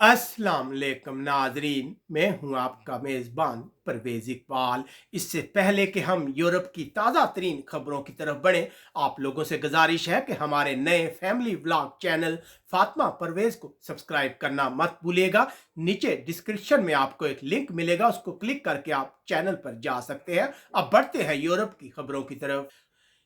अस्सलाम वालेकुम नाजरीन, मैं हूं आपका मेज़बान परवेज़ इकबाल। इससे पहले कि हम यूरोप की ताज़ा तरीन खबरों की तरफ बढ़ें, आप लोगों से गुजारिश है कि हमारे नए family vlog channel Fatima Parvez को सब्सक्राइब करना मत भूलिएगा। नीचे डिस्क्रिप्शन में आपको एक लिंक मिलेगा, उसको क्लिक करके आप चैनल पर जा सकते हैं। अब बढ़ते हैं यूरोप की खबरों की तरफ।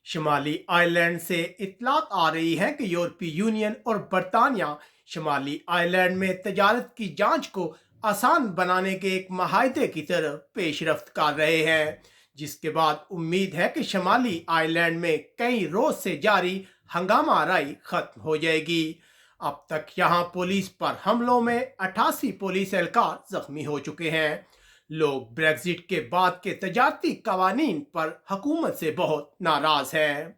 शुमाली आयरलैंड से इत्तलात आ रही है कि यूरोपीय यूनियन और बरतानिया शुमाली आयरलैंड में तजारत की जांच को आसान बनाने के एक माहदे की तरफ पेशरफ्त कर रहे हैं, जिसके बाद उम्मीद है कि शुमाली आयरलैंड में कई रोज से जारी हंगामा आराई खत्म हो जाएगी। अब तक यहां पुलिस पर हमलों में 88 पुलिस एहलकार जख्मी हो चुके हैं। लोग ब्रेग्जिट के बाद के तजारती कवानीन पर हुकूमत से बहुत नाराज हैं।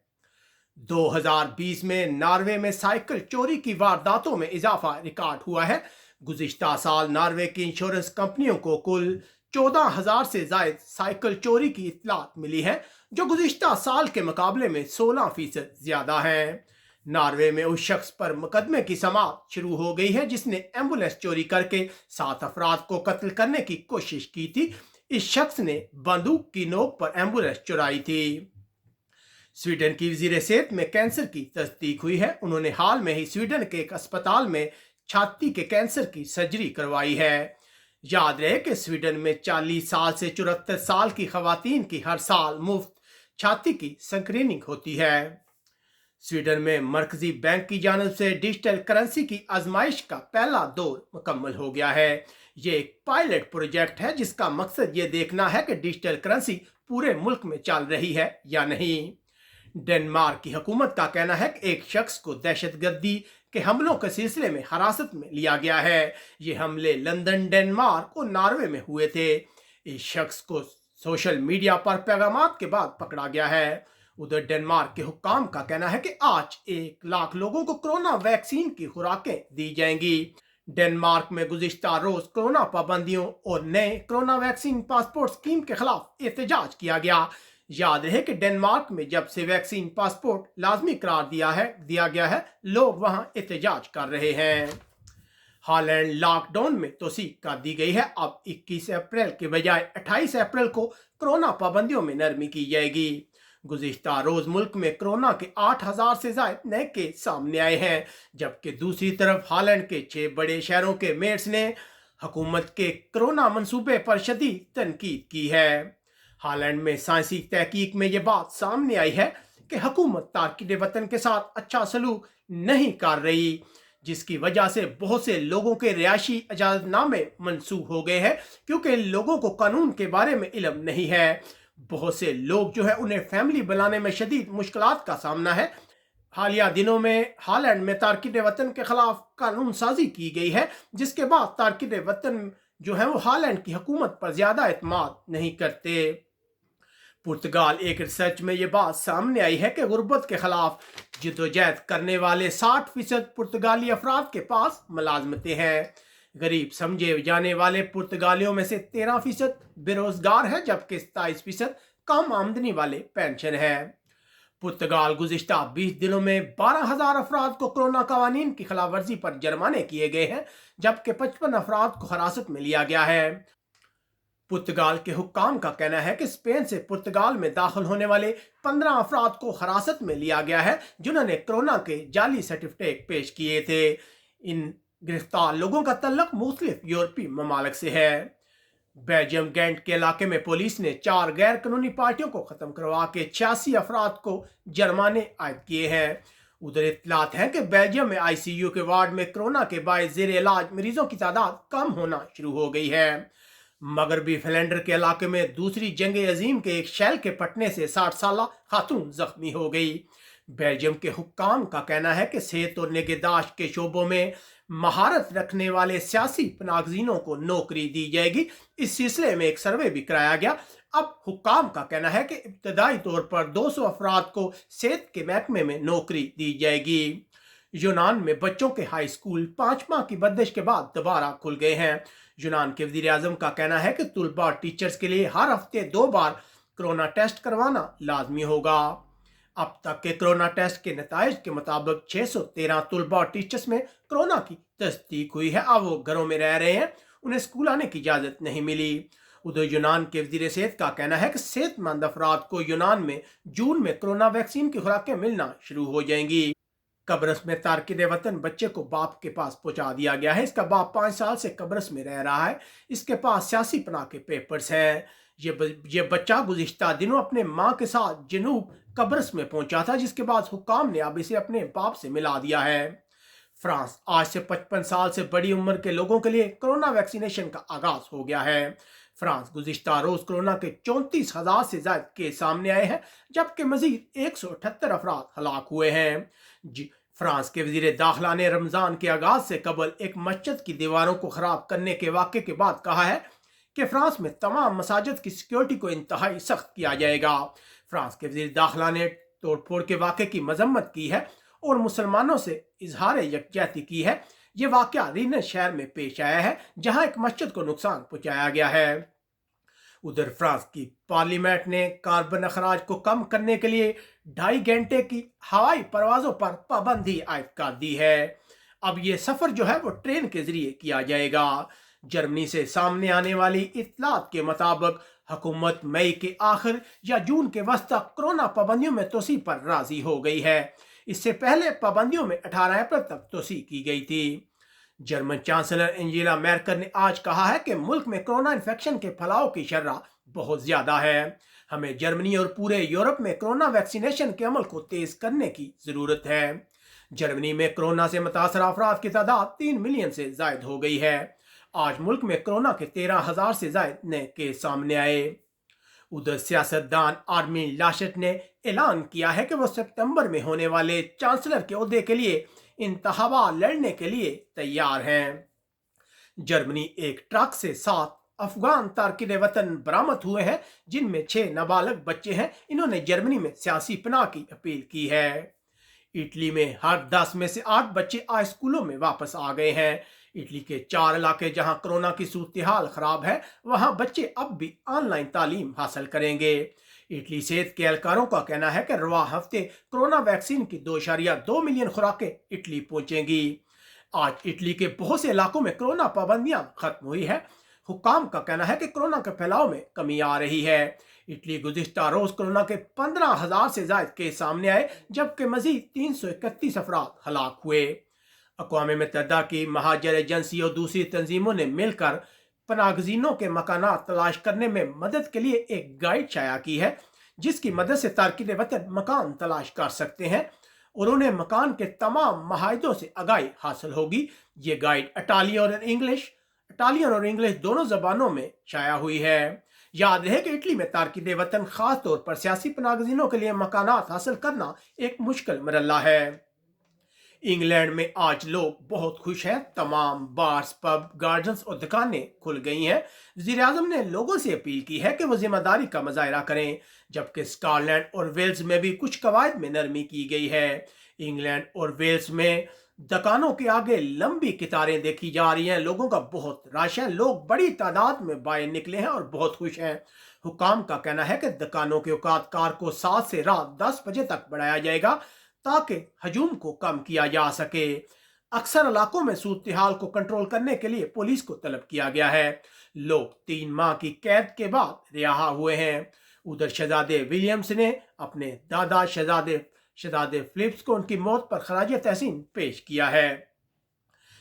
2020 में नॉर्वे में साइकिल चोरी की वारदातों में इजाफा रिकॉर्ड हुआ है। गुज़िश्ता साल नॉर्वे की इंश्योरेंस कंपनियों को कुल 14,000 से जायद साइकिल चोरी की इत्तलात मिली है, जो गुज़िश्ता साल के मुकाबले में 16% ज्यादा है। नॉर्वे में उस शख्स पर मुकदमे की समाअत शुरू हो गई है जिसने एम्बुलेंस चोरी करके 7 अफराद को कत्ल करने की कोशिश की थी। इस शख्स ने बंदूक की नोक पर एम्बुलेंस चुराई थी। स्वीडन की वजीर सेहत में कैंसर की तस्दीक हुई है। उन्होंने हाल में ही स्वीडन के एक अस्पताल में छाती के कैंसर की सर्जरी करवाई है। याद रहे कि स्वीडन में 40 साल से 74 साल की खवातीन की हर साल मुफ्त छाती की स्क्रीनिंग होती है। स्वीडन में मरकजी बैंक की जानब से डिजिटल करेंसी की आजमाइश का पहला दौर मुकम्मल हो गया है। ये एक पायलट प्रोजेक्ट है जिसका मकसद ये देखना है कि डिजिटल करेंसी पूरे मुल्क में चल रही है या नहीं। डेनमार्क की हुकूमत का कहना है कि एक शख्स को दहशतगर्दी के हमलों के सिलसिले में हिरासत में लिया गया है। ये हमले लंदन, डेनमार्क और नॉर्वे में हुए थे। इस शख्स को सोशल मीडिया पर पैगामात के बाद पकड़ा गया है। उधर डेनमार्क के हुक्काम का कहना है कि आज 1 लाख लोगों को कोरोना वैक्सीन की खुराकें दी जाएंगी। डेनमार्क में गुज़िश्ता रोज कोरोना पाबंदियों और नए कोरोना वैक्सीन पासपोर्ट स्कीम के खिलाफ एहतजाज किया गया। याद रहे कि डेनमार्क में जब से वैक्सीन पासपोर्ट लाजमी करार दिया गया है, लोग वहां एहतजाज कर रहे हैं। हॉलैंड लॉकडाउन में तोसी कर दी गई है। अब 21 अप्रैल के बजाय 28 अप्रैल को कोरोना पाबंदियों में नरमी की जाएगी। गुज़िश्ता रोज मुल्क में कोरोना के 8,000 से ज्यादा नए केस सामने आए हैं, जबकि दूसरी तरफ हॉलैंड के 6 बड़े शहरों के मेयर्स ने हुकूमत के कोरोना मंसूबे पर शदीद तनकीद की है। हॉलैंड में साइंसी तहकीक में ये बात सामने आई है कि हुकूमत तारकिन वतन के साथ अच्छा सलूक नहीं कर रही, जिसकी वजह से बहुत से लोगों के रिहायशी इजाजतनामे मनसूख हो गए हैं, क्योंकि लोगों को कानून के बारे में इल्म नहीं है। बहुत से लोग जो है उन्हें फैमिली बनाने में शदीद मुश्किलात का सामना है। हालिया दिनों में हॉलैंड में तारकिन वतन के खिलाफ कानून साजी की गई है, जिसके बाद तारकिन वतन जो है वो हॉलैंड की हुकूमत पर ज्यादा एतमाद नहीं करते। पुर्तगाल एक रिसर्च में ये बात सामने आई है कि गुर्बत के खिलाफ जद्दोजहद करने वाले 60% पुर्तगाली अफराद के पास मुलाजमतें हैं। गरीब समझे जाने वाले पुर्तगालियों में से 13% बेरोजगार है, जबकि 27% कम आमदनी वाले पेंशन है। पुर्तगाल गुज़िश्ता 20 दिनों में 12,000 अफराद को कोरोना कवानीन की खिलाफ वर्जी पर जुर्माने किए गए हैं, जबकि 55 अफराद को हिरासत में लिया गया है। पुर्तगाल के हुक्काम का कहना है कि स्पेन से पुर्तगाल में दाखिल होने वाले 15 अफराद को हिरासत में लिया गया है, जिन्होंने कोरोना के जाली सर्टिफिकेट पेश किए थे। इन गिरफ्तार लोगों का तल्लुक मुख्तलिफ यूरोपीय ममालिक से है। बेल्जियम गेंट के इलाके में पुलिस ने 4 गैर कानूनी पार्टियों को खत्म करवा के 86 अफराद को जुर्माने आयद किए हैं। उधर इत्तलात है कि बेल्जियम में ICU के वार्ड में कोरोना के बायस जेर इलाज मरीजों की तादाद कम होना शुरू हो गई है। मगरबी फ्लैंडर के इलाके में दूसरी जंग अजीम के एक शैल के फटने से 60 साल खातून जख्मी हो गई। बेल्जियम के हुक्काम का कहना है कि सेहत और निगहदाश्त के शोबों में महारत रखने वाले सियासी पनागजीनों को नौकरी दी जाएगी। इस सिलसिले में एक सर्वे भी कराया गया। अब हुक्काम का कहना है कि इब्तदाई तौर पर 200 अफराद को सेहत के महकमे में नौकरी दी जाएगी। यूनान में बच्चों के हाई स्कूल 5 माह की बंदिश के बाद दोबारा खुल गए हैं। यूनान के वजीर आजम का कहना है कि तुलबा टीचर्स के लिए हर हफ्ते 2 बार कोरोना टेस्ट करवाना लाजमी होगा। अब तक के कोरोना टेस्ट के नताइज के मुताबिक 613 तलबा और टीचर्स में कोरोना की तस्दीक हुई है। अब वो घरों में रह रहे हैं, उन्हें स्कूल आने की इजाज़त नहीं मिली। उधर यूनान के वज़ीर सेहत का कहना है कि सेहतमंद अफराद को यूनान में जून में कोरोना वैक्सीन की खुराकें मिलना शुरू हो जाएंगी। कब्रस में तारकिन वतन बच्चे को बाप के पास पहुंचा दिया गया है। इसका बाप 5 साल से कब्रस में रह रहा है। इसके पास सियासी पनाह के पेपर्स हैं। ये बच्चा गुज़िश्ता दिनों अपने माँ के साथ जनूब कब्रस में पहुंचा था, जिसके बाद हुकाम ने अब इसे अपने बाप से मिला दिया है। फ्रांस आज से 55 साल से बड़ी उम्र के लोगों के लिए कोरोना वैक्सीनेशन का आगाज हो गया है। फ्रांस गुज़िश्ता रोज कोरोना के 34,000 से ज्यादा केस सामने आए हैं, जबकि मजीद 178 अफराद हलाक हुए हैं। फ्रांस के वजीर दाखिला ने रमजान के आगाज से कबल एक मस्जिद की दीवारों को खराब करने के वाक़े के बाद कहा है कि फ्रांस में तमाम मसाजिद की सिक्योरिटी को इंतहाई सख्त किया जाएगा। फ्रांस के वजीर दाखिला ने तोड़फोड़ के वाक़े की मजम्मत की है और मुसलमानों से इजहार यकजहती की है। ये वाक़या रीनस शहर में पेश आया है, जहां एक मस्जिद को नुकसान पहुंचाया गया है। उधर फ्रांस की पार्लियामेंट ने कार्बन अखराज को कम करने के लिए 2.5 घंटे की हवाई परवाजों पर पाबंदी आयद कर दी है। अब ये सफर जो है वो ट्रेन के जरिए किया जाएगा। जर्मनी से सामने आने वाली इत्तलात के मुताबिक हुकूमत मई के आखिर या जून के वस्त तक कोरोना पाबंदियों में तोसी पर राजी हो गई है। इससे पहले पाबंदियों में 18 अप्रैल तक तोसी की गई थी। जर्मन चांसलर एंजेला मेर्केल ने आज कहा है कि मुल्क में कोरोना इन्फेक्शन के फैलाव की शर्रा बहुत ज्यादा है। हमें जर्मनी और पूरे यूरोप में कोरोना वैक्सीनेशन के अमल को तेज करने की जरूरत है। जर्मनी में कोरोना से मुतासर अफराद की तादाद 3 मिलियन से जायद हो गई है। आज मुल्क में कोरोना के 13,000 से जायद नए केस सामने आए। उधर सियासतदान आर्मिन लाशेट ने ऐलान किया है कि वो सितंबर में होने वाले चांसलर के ओहदे के लिए इंतखाबात लड़ने के लिए तैयार हैं। जर्मनी एक ट्रक से 7 अफगान तारकिन वतन बरामद हुए हैं, जिनमें 6 नाबालिग बच्चे हैं। इन्होंने जर्मनी में सियासी पनाह की अपील की है। इटली में हर 10 में से 8 बच्चे आज स्कूलों में वापस आ गए हैं। इटली के 4 इलाके जहां कोरोना की सूरत हाल खराब है, वहां बच्चे अब भी ऑनलाइन तालीम हासिल करेंगे। इटली सेहत के एहलकारों का कहना है कि रवा हफ्ते कोरोना वैक्सीन की 2.2 मिलियन खुराकें इटली पहुंचेंगी। आज इटली के बहुत से इलाकों में कोरोना पाबंदियां खत्म हुई है। हुकाम का कहना है कि कोरोना के फैलाव में कमी आ रही है। इटली गुज़िश्ता रोज कोरोना के 15,000 से ज्यादा केस सामने आए, जबकि मजीद 331 अफराद हलाक हुए। अक़वाम मुत्तहिदा की महाजर एजेंसी और दूसरी तंजीमों ने मिलकर पनागज़ीनों के मकानात तलाश करने में मदद के लिए एक गाइड शाया की है, जिसकी मदद से तारकिन वतन मकान तलाश कर सकते हैं और उन्हें मकान के तमाम माहिदों से आगाही हासिल होगी। ये गाइड इटालियन और इंग्लिश दोनों जबानों में शाया हुई है। याद रहे कि इटली में तारकिन वतन खास तौर पर सियासी पनागज़ीनों के लिए मकानात हासिल करना एक मुश्किल मरहला है। इंग्लैंड में आज लोग बहुत खुश हैं। तमाम बार्स, पब, गार्डन्स और दुकानें खुल गई हैं। वज़ीर-ए-आज़म ने लोगों से अपील की है कि वो जिम्मेदारी का मुजाहिरा करें, जबकि स्कॉटलैंड और वेल्स में भी कुछ कवायद में नरमी की गई है। इंग्लैंड और वेल्स में दुकानों के आगे लंबी कतारें देखी जा रही हैं। लोगों का बहुत रश है। लोग बड़ी तादाद में बाहर निकले हैं और बहुत खुश हैं। हुकाम का कहना है कि दुकानों के औकात कार को 7 से रात 10 बजे तक बढ़ाया जाएगा, ताकि हजूम को कम किया जा सके। अक्सर इलाकों में सूरत हाल को कंट्रोल करने के लिए पुलिस को तलब किया गया है। लोग 3 माह की कैद के बाद रिहा हुए हैं। उधर शहजादे विलियम्स ने अपने दादा शहजादे फिलिप्स को उनकी मौत पर खराज तहसीन पेश किया है।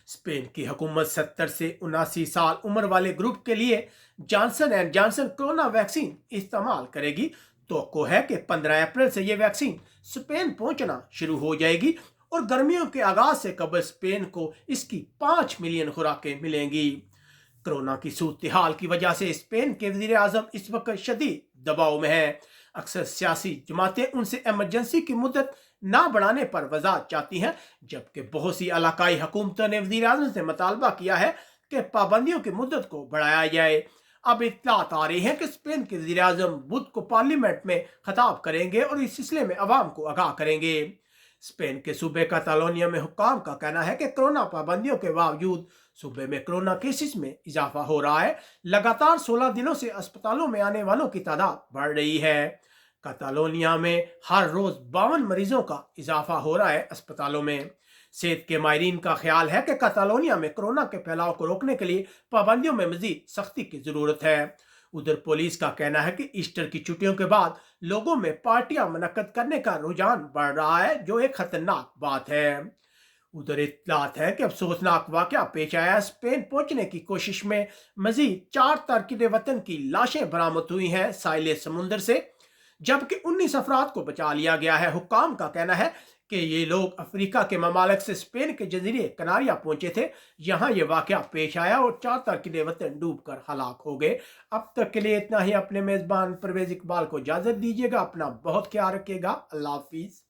स्पेन की हुकूमत 70 से 79 साल उम्र वाले ग्रुप के लिए Johnson and Johnson corona vaccine इस्तेमाल करेगी। तो है कि 15 अप्रैल से यह वैक्सीन स्पेन पहुंचना शुरू हो जाएगी और गर्मियों के आगाज से कबल स्पेन को इसकी 5 मिलियन खुराकें मिलेंगी। कोरोना की सूरत हाल की वजह से स्पेन के वज़ीर-ए-आज़म इस वक्त शदीद दबाव में है। अक्सर सियासी जमातें उनसे इमरजेंसी की मुद्दत ना बढ़ाने पर वजाहत चाहती हैं, जबकि बहुत सी इलाकाई हुकूमतों ने वज़ीर-ए-आज़म से मुतालबा किया है कि पाबंदियों की मुद्दत को बढ़ाया जाए। अब इत्तलात आ रही है कि स्पेन के वज़ीर-ए-आज़म बुध को पार्लियामेंट में खिताब करेंगे और इस सिलसिले में अवाम को आगाह करेंगे। स्पेन के सूबे कातालोनिया में हुक्काम का कहना है कि कोरोना पाबंदियों के बावजूद सूबे में कोरोना केसेस में इजाफा हो रहा है। लगातार 16 दिनों से अस्पतालों में आने वालों की तादाद बढ़ रही है। कतालोनिया में हर रोज 52 मरीजों का इजाफा हो रहा है अस्पतालों में। सेहत के माहिरीन का ख्याल है कि कतालोनिया में कोरोना के फैलाव को रोकने के लिए पाबंदियों में मजीद सख्ती की जरूरत है। उधर पुलिस का कहना है कि ईस्टर की छुट्टियों के बाद लोगों में पार्टियां मुनक्कद करने का रुझान बढ़ रहा है, जो एक खतरनाक बात है। उधर इत्तलात है कि अफसोसनाक वाकया पेश आया। स्पेन पहुंचने की कोशिश में मजीद 4 तारकिन वतन की लाशें बरामद हुई हैं साहिल समुंदर से, जबकि 19 अफराद को बचा लिया गया है। हुक्काम का कहना है कि ये लोग अफ्रीका के ममालिक से स्पेन के जजीरे कनारिया पहुंचे थे। यहाँ ये वाकया पेश आया और 4 तारकिन वतन डूब कर हलाक हो गए। अब तक के लिए इतना ही। अपने मेज़बान परवेज इकबाल को इजाज़त दीजिएगा। अपना बहुत ख्याल रखिएगा। अल्लाह हाफिज़।